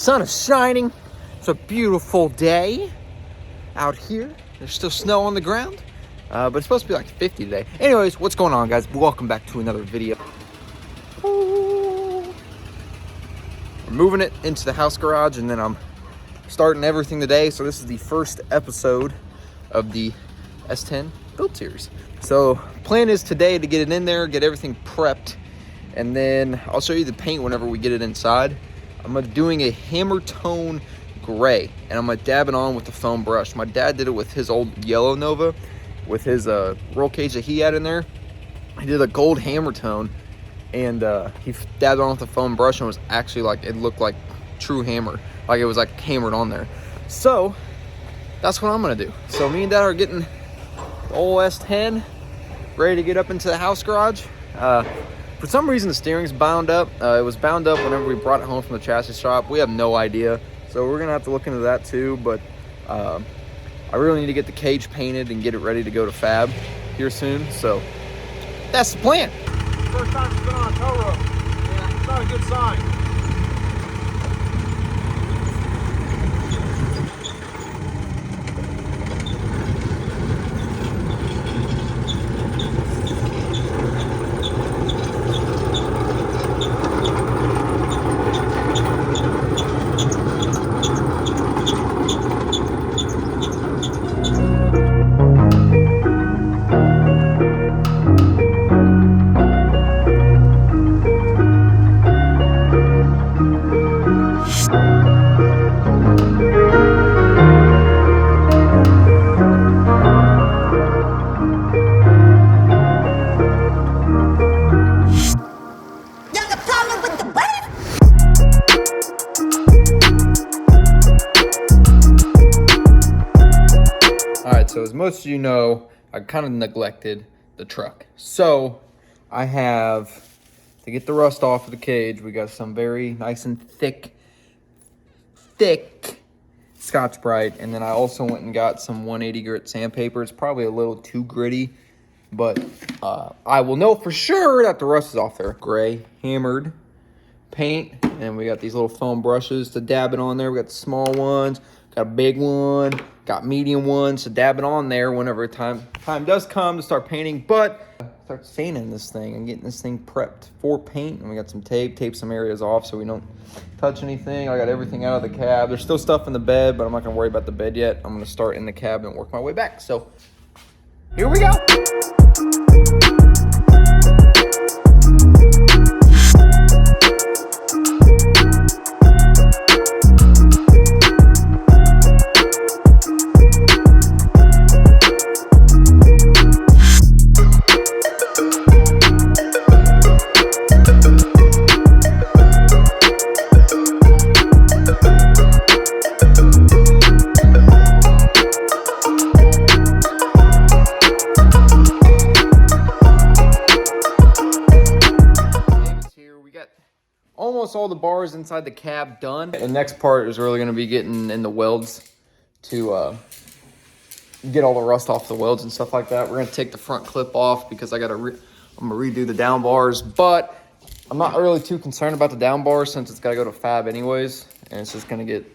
sun is shining. It's a beautiful day out here. There's still snow on the ground, but it's supposed to be like 50 today. Anyways, what's going on, guys? Welcome back to another video. We're moving it into the house garage, and then I'm starting everything today. So this is the first episode of the S10 build series. So plan is today to get it in there, get everything prepped, and then I'll show you the paint whenever we get it inside. I'm doing a HAMMERTONE gray, and I'm gonna dab it on with the foam brush. My dad did it with his old yellow Nova, with his roll cage that he had in there. He did a gold HAMMERTONE, and he dabbed on with the foam brush, and it was actually like, it looked like true hammer, like it was like hammered on there. So that's what I'm gonna do. So me and Dad are getting the old S10 ready to get up into the house garage. For some reason the steering's bound up. It was bound up whenever we brought it home from the chassis shop. We have no idea, so we're gonna have to look into that too. But I really need to get the cage painted and get it ready to go to fab here soon. So that's the plan. First time she's been on a tow rope. Yeah, it's not a good sign. So as most of you know, I kind of neglected the truck. So I have, to get the rust off of the cage, we got some very nice and thick Scotch-Brite. And then I also went and got some 180 grit sandpaper. It's probably a little too gritty, but I will know for sure that the rust is off there. Gray hammered paint, and we got these little foam brushes to dab it on there. We got the small ones, got a big one, got medium ones to dab it on there whenever time does come to start painting. But start sanding this thing and getting this thing prepped for paint. And we got some tape some areas off so we don't touch anything. I got everything out of the cab. There's still stuff in the bed, but I'm not gonna worry about the bed yet. I'm gonna start in the cab and work my way back. So here we go. Almost all the bars inside the cab done. The next part is really going to be getting in the welds to get all the rust off the welds and stuff like that. We're going to take the front clip off because I'm going to redo the down bars, but I'm not really too concerned about the down bars since it's got to go to fab anyways, and it's just going to get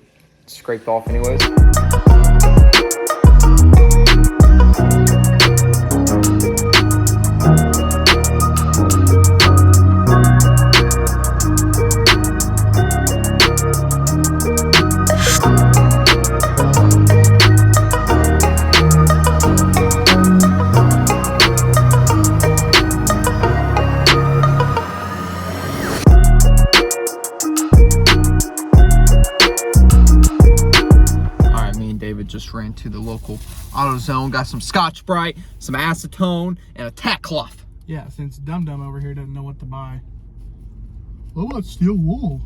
scraped off anyways. Just ran to the local AutoZone, got some Scotch-Brite, some acetone, and a tack cloth. Yeah, since Dum Dum over here doesn't know what to buy. What about steel wool?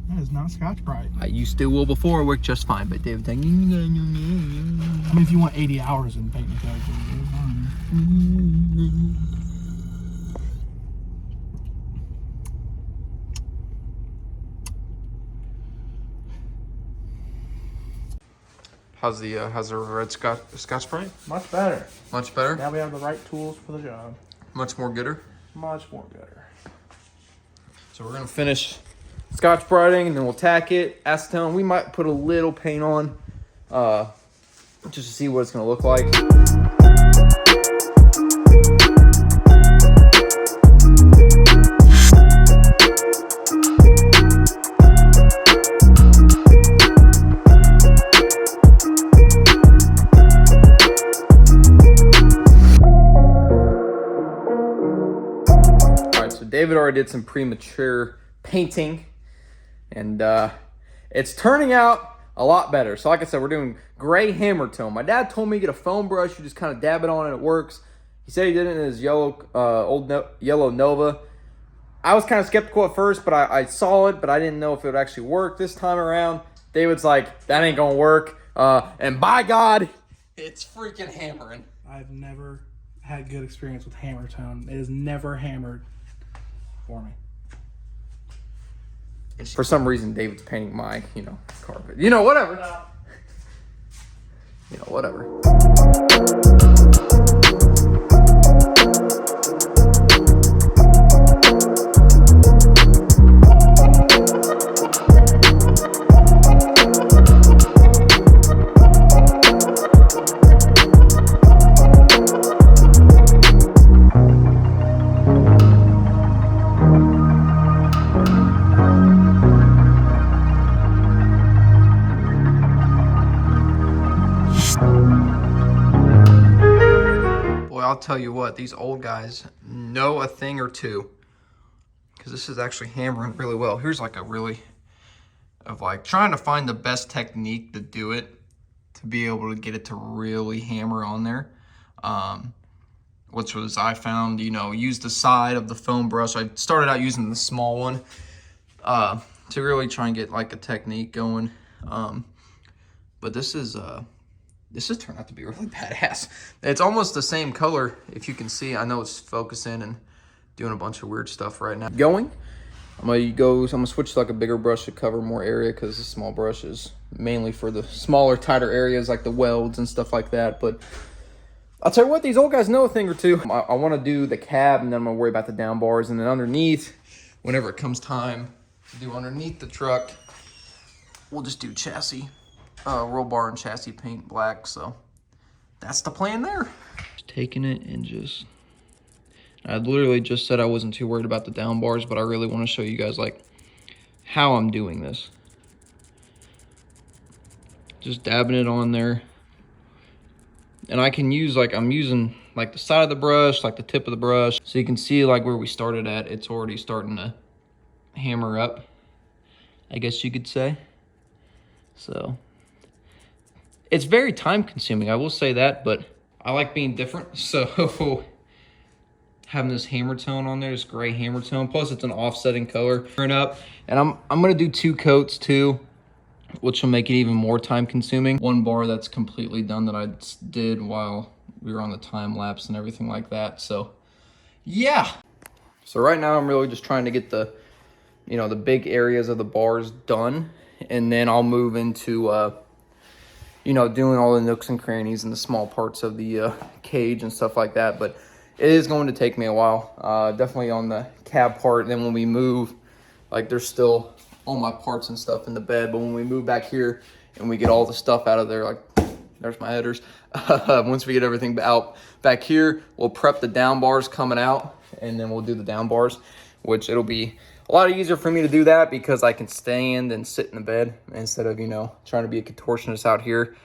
That is not Scotch-Brite. I used steel wool before, it worked just fine, but David's like, I mean, if you want 80 hours in painting the How's the red Scotch-Brite? Much better. Much better? Now we have the right tools for the job. Much more gooder? Much more gooder. So we're gonna finish Scotch Brighting, and then we'll tack it, acetone. We might put a little paint on just to see what it's going to look like. David already did some premature painting, and it's turning out a lot better. So like I said, we're doing gray hammer tone. My dad told me to get a foam brush. You just kind of dab it on and it works. He said he did it in his yellow Nova. I was kind of skeptical at first, but I saw it, but I didn't know if it would actually work this time around. David's like, that ain't gonna work. And by God, it's freaking hammering. I've never had good experience with HAMMERTONE. It has never hammered for me. For some reason, David's painting my, carpet. Whatever. Whatever. I'll tell you what, these old guys know a thing or two, because this is actually hammering really well. Here's like trying to find the best technique to do it, to be able to get it to really hammer on there. Which was, I found, use the side of the foam brush. I started out using the small one to really try and get like a technique going. But this has turned out to be really badass. It's almost the same color, if you can see. I know it's focusing and doing a bunch of weird stuff right now. I'm gonna switch to like a bigger brush to cover more area, because the small brush is mainly for the smaller, tighter areas like the welds and stuff like that. But I'll tell you what, these old guys know a thing or two. I want to do the cab, and then I'm gonna worry about the down bars, and then underneath, whenever it comes time to do underneath the truck, we'll just do chassis. Roll bar and chassis paint black. So that's the plan there. Just taking it and I literally just said I wasn't too worried about the down bars, but I really want to show you guys like how I'm doing this. Just dabbing it on there, and I can use I'm using like the side of the brush, like the tip of the brush, so you can see like where we started at. It's already starting to hammer up, I guess you could say. So it's very time consuming, I will say that, but I like being different. So having this hammer tone on there, this gray hammer tone, plus it's an offsetting color. Turn up, and I'm gonna do 2 coats too, which will make it even more time consuming. One bar that's completely done that I did while we were on the time lapse and everything like that. So yeah. So right now I'm really just trying to get the, the big areas of the bars done, and then I'll move into doing all the nooks and crannies and the small parts of the cage and stuff like that. But it is going to take me a while, definitely on the cab part. And then when we move, like, there's still all my parts and stuff in the bed, but when we move back here and we get all the stuff out of there, like, there's my headers. Once we get everything out back here, we'll prep the down bars coming out, and then we'll do the down bars, which it'll be a lot easier for me to do that because I can stand and sit in the bed instead of, trying to be a contortionist out here.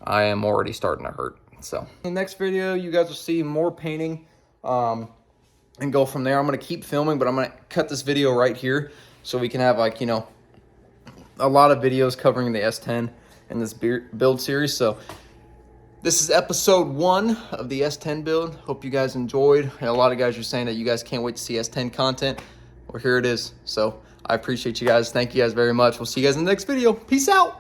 I am already starting to hurt. So in the next video, you guys will see more painting and go from there. I'm going to keep filming, but I'm going to cut this video right here so we can have like, a lot of videos covering the S10 in this build series. So this is episode 1 of the S10 build. Hope you guys enjoyed. A lot of guys are saying that you guys can't wait to see S10 content. Well, here it is. So I appreciate you guys. Thank you guys very much. We'll see you guys in the next video. Peace out.